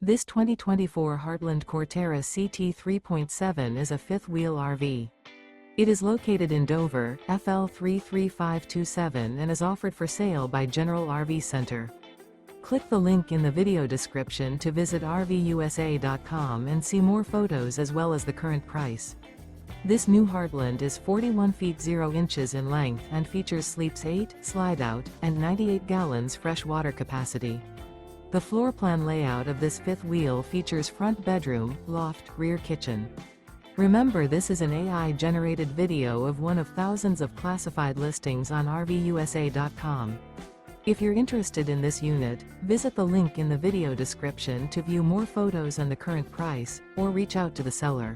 This 2024 Heartland Corterra CT3.7 is a fifth-wheel RV. It is located in Dover, FL 33527 and is offered for sale by General RV Center. Click the link in the video description to visit RVUSA.com and see more photos as well as the current price. This new Heartland is 41 feet 0 inches in length and features sleeps 8, Slideout, and 98 gallons fresh water capacity. The floor plan layout of this fifth wheel features front bedroom, loft, rear kitchen. Remember, this is an AI-generated video of one of thousands of classified listings on RVUSA.com. If you're interested in this unit, visit the link in the video description to view more photos and the current price, or reach out to the seller.